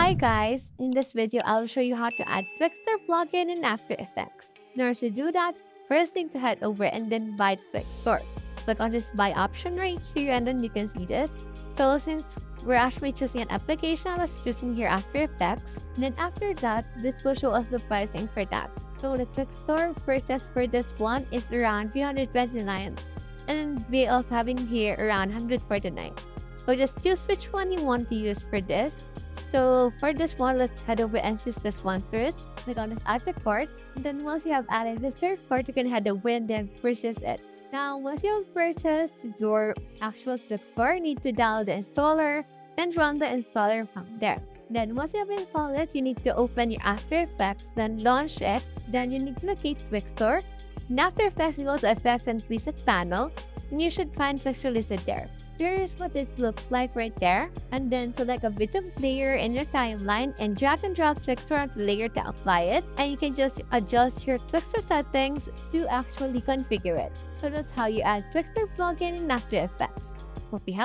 Hi guys, in this video I'll show you how to add Twixtor plugin in After Effects. In order to do that, first thing to head over and then buy Twixtor. Click on this buy option right here and then you can see this. So since we're actually choosing an application, I was choosing here After Effects. And then after that, this will show us the pricing for that. So the Twixtor purchase for this one is around 329 and we also having here around 149. So just choose which one you want to use for this. So for this one, let's head over and choose this one first. Click on this add to cart. And then once you have added this third cart, you can head over and then purchase it. Now, once you have purchased your actual Twixtor, you need to download the installer and run the installer from there. Then once you have installed it, you need to open your After Effects, then launch it. Then you need to locate Twixtor. In After Effects, you go to Effects and Preset panel, and you should find Twixtor listed there. Here's what it looks like right there. And then select a video player in your timeline and drag and drop Twixtor onto the layer to apply it. And you can just adjust your Twixtor settings to actually configure it. So that's how you add Twixtor plugin in After Effects. Hope you helped.